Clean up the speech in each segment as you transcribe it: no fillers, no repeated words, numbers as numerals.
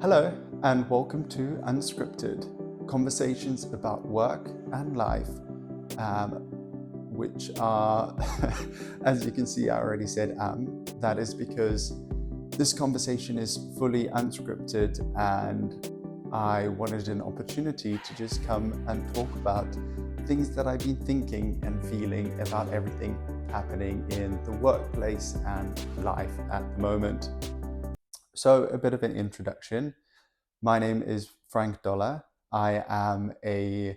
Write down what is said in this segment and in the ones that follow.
Hello, and welcome to Unscripted, conversations about work and life, um, which are, as you can see, I already said that is because this conversation is fully unscripted, and I wanted an opportunity to just come and talk about things that I've been thinking and feeling about everything happening in the workplace and life at the moment. So, a bit of an introduction. My name is Frank Dollar. I am a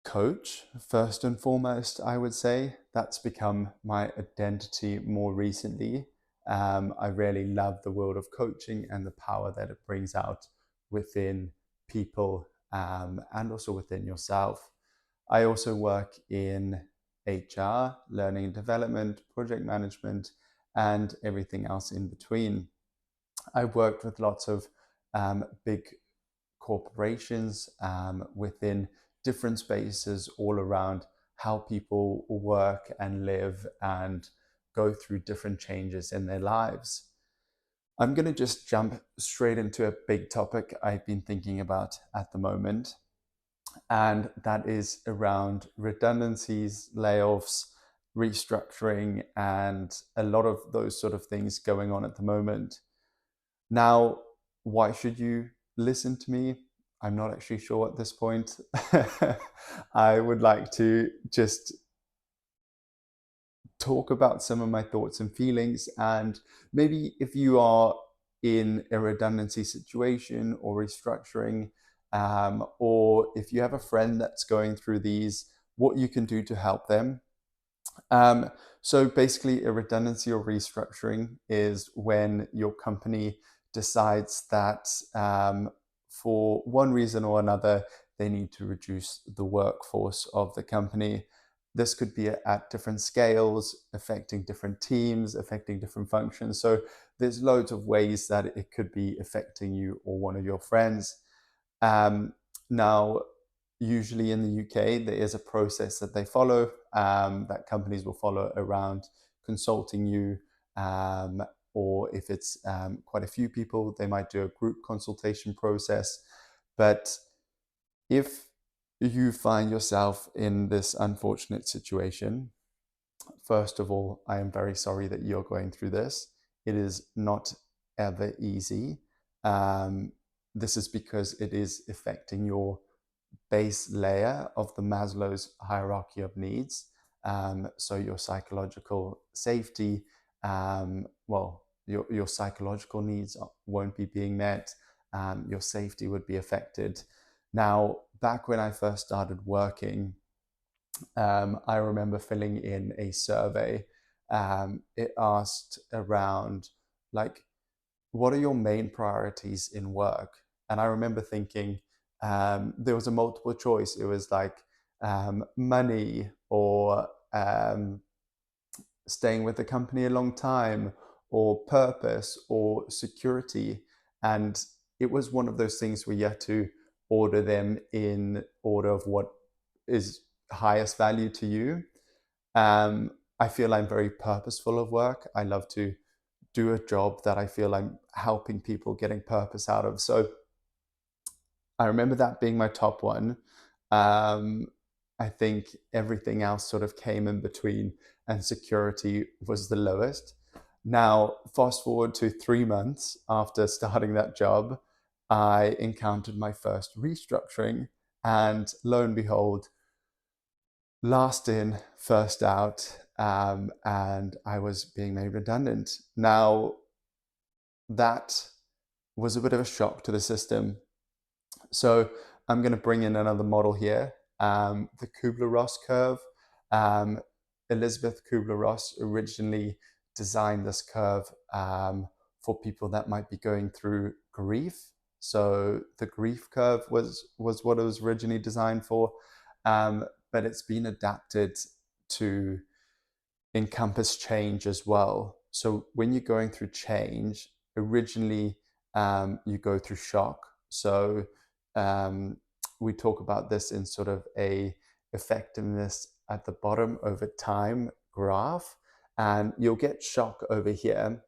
coach, first and foremost, I would say. That's become my identity more recently. I really love the world of coaching and the power that it brings out within people and also within yourself. I also work in HR, learning and development, project management, and everything else in between. I've worked with lots of big corporations within different spaces all around how people work and live and go through different changes in their lives. I'm going to just jump straight into a big topic I've been thinking about at the moment, and that is around redundancies, layoffs, restructuring, and a lot of those sort of things going on at the moment. Now, why should you listen to me? I'm not actually sure at this point. I would like to just talk about some of my thoughts and feelings. And maybe if you are in a redundancy situation or restructuring, or if you have a friend that's going through these, what you can do to help them. Um, so basically, a redundancy or restructuring is when your company decides that for one reason or another, they need to reduce the workforce of the company. This could be at different scales, affecting different teams, affecting different functions. So there's loads of ways that it could be affecting you or one of your friends. Now, usually in the UK, there is a process that they follow, that companies will follow around consulting you, or if it's quite a few people, they might do a group consultation process. But if you find yourself in this unfortunate situation, first of all, I am very sorry that you're going through this. It is not ever easy. Um, this is because it is affecting your base layer of the Maslow's hierarchy of needs. So your psychological safety, your psychological needs won't be being met. Your safety would be affected. Now, back when I first started working, I remember filling in a survey. It asked around, like, what are your main priorities in work? And I remember thinking there was a multiple choice. It was like money or staying with the company a long time or purpose or security. And it was one of those things where you had to order them in order of what is highest value to you. I feel I'm very purposeful of work. I love to do a job that I feel I'm helping people getting purpose out of. So I remember that being my top one. Um, I think everything else sort of came in between, and security was the lowest. Now, fast forward to 3 months after starting that job, I encountered my first restructuring, and lo and behold, last in, first out, and I was being made redundant. Now, that was a bit of a shock to the system. So I'm going to bring in another model here, the Kubler-Ross curve. Um, Elizabeth Kubler-Ross originally designed this curve for people that might be going through grief. So the grief curve was what it was originally designed for, but it's been adapted to encompass change as well. So when you're going through change, originally you go through shock. So um, we talk about this in sort of a effectiveness at the bottom over time graph, and you'll get shock over here.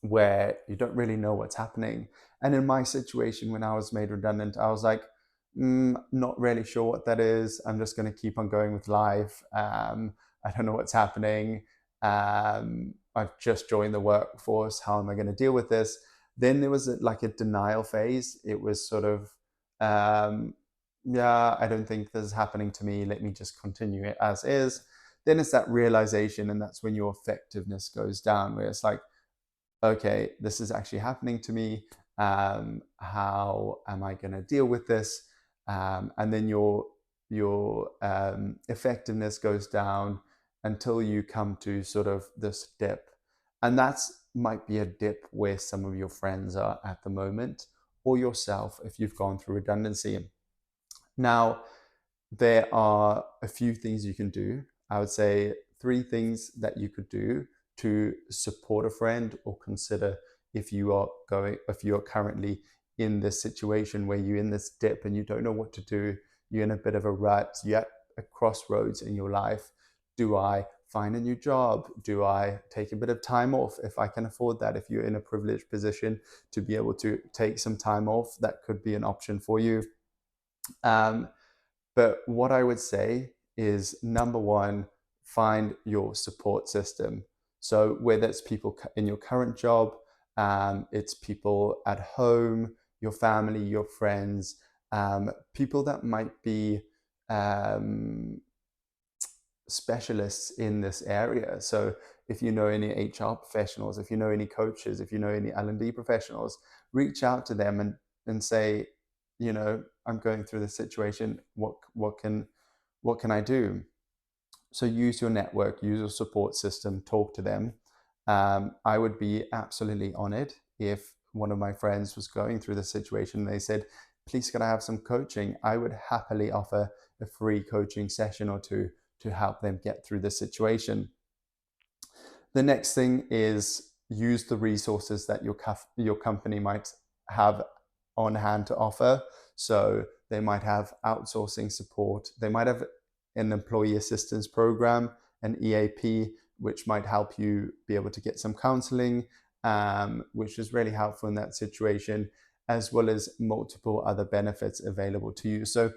where you don't really know what's happening. And in my situation, when I was made redundant, I was like, not really sure what that is. I'm just going to keep on going with life. I don't know what's happening. I've just joined the workforce. How am I going to deal with this? Then there was like a denial phase. It was sort of, um, yeah, I don't think this is happening to me. Let me just continue it as is. Then it's that realization, and that's when your effectiveness goes down, where it's like, okay, this is actually happening to me. How am I going to deal with this? And then your effectiveness goes down until you come to sort of this dip, and that's might be a dip where some of your friends are at the moment, or yourself if you've gone through redundancy. Now, there are a few things you can do. I would say three things that you could do to support a friend or consider if you're currently in this situation where you're in this dip and you don't know what to do, you're in a bit of a rut, you're at a crossroads in your life. Do I find a new job? Do I take a bit of time off if I can afford that? If you're in a privileged position to be able to take some time off, that could be an option for you. Um, but what I would say is number one, find your support system. So whether it's people in your current job, it's people at home, your family, your friends, people that might be um, specialists in this area. So if you know any HR professionals, if you know any coaches, if you know any L&D professionals, reach out to them and say, I'm going through this situation. What can I do? So use your network, use your support system, talk to them. I would be absolutely honored if one of my friends was going through this situation and they said, please, could I have some coaching? I would happily offer a free coaching session or two to help them get through the situation. The next thing is use the resources that your company might have on hand to offer. So they might have outsourcing support. They might have an employee assistance program, an EAP, which might help you be able to get some counseling, which is really helpful in that situation, as well as multiple other benefits available to you. So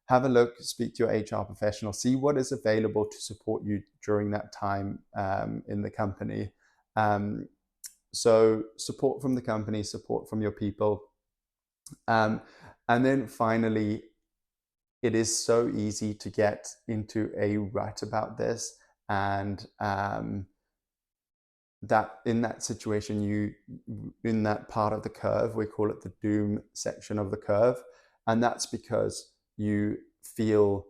have a look, speak to your HR professional, see what is available to support you during that time in the company. So support from the company, support from your people. And then finally, it is so easy to get into a rut about this. And that in that situation, in that part of the curve, we call it the doom section of the curve. And that's because you feel,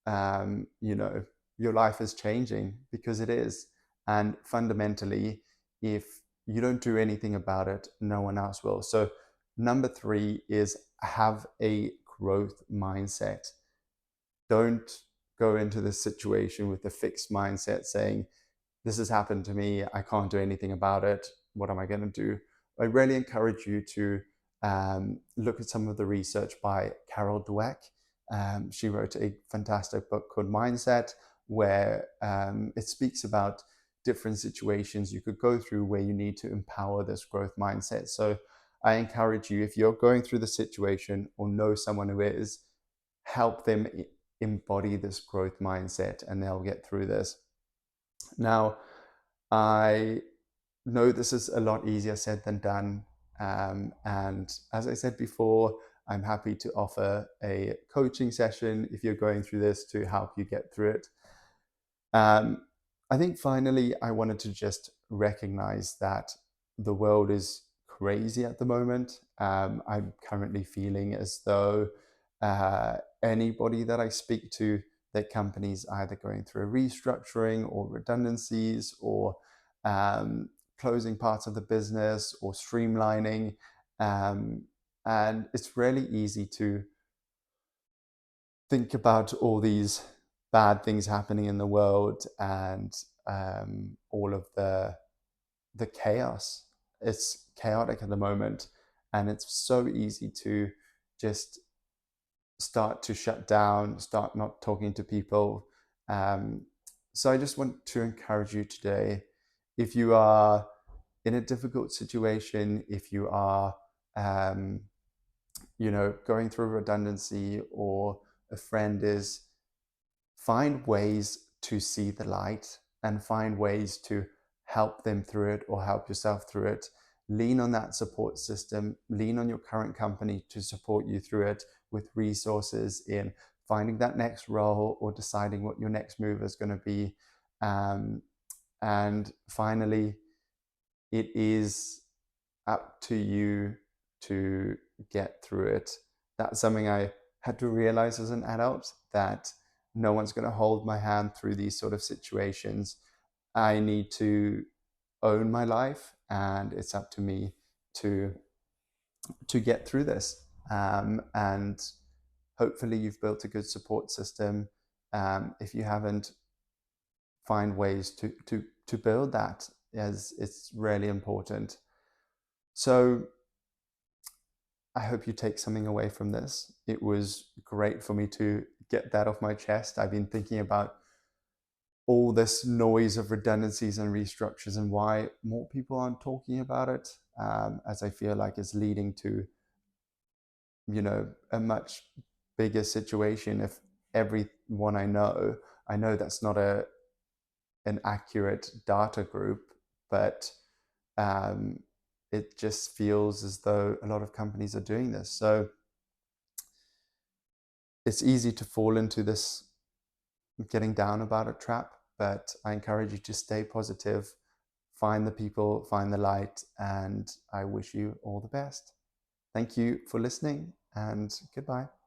your life is changing, because it is. And fundamentally, if you don't do anything about it, no one else will. So number three is have a growth mindset. Don't go into this situation with a fixed mindset saying, this has happened to me, I can't do anything about it, what am I going to do? I really encourage you to look at some of the research by Carol Dweck. She wrote a fantastic book called Mindset, where it speaks about different situations you could go through where you need to empower this growth mindset. So I encourage you, if you're going through the situation or know someone who is, help them embody this growth mindset and they'll get through this. Now, I know this is a lot easier said than done. And as I said before, I'm happy to offer a coaching session if you're going through this to help you get through it. I think finally, I wanted to just recognize that the world is crazy at the moment. I'm currently feeling as though anybody that I speak to, their company's either going through a restructuring or redundancies or closing parts of the business or streamlining. And it's really easy to think about all these bad things happening in the world and all of the chaos. It's chaotic at the moment, and it's so easy to just start to shut down, start not talking to people. So I just want to encourage you today, if you are in a difficult situation, if you are, um, going through redundancy, or a friend is, find ways to see the light and find ways to help them through it or help yourself through it. Lean on that support system, lean on your current company to support you through it with resources in finding that next role or deciding what your next move is going to be. Um, and finally, it is up to you to get through it. That's something I had to realize as an adult, that no one's going to hold my hand through these sort of situations. I need to own my life, and it's up to me to get through this. And hopefully, you've built a good support system. If you haven't, find ways to build that, as it's really important. So I hope you take something away from this. It was great for me to get that off my chest. I've been thinking about all this noise of redundancies and restructures and why more people aren't talking about it, as I feel like it's leading to, a much bigger situation. If everyone I know that's not an accurate data group, but um, it just feels as though a lot of companies are doing this. So it's easy to fall into this getting down about a trap, but I encourage you to stay positive, find the people, find the light, and I wish you all the best. Thank you for listening, and goodbye.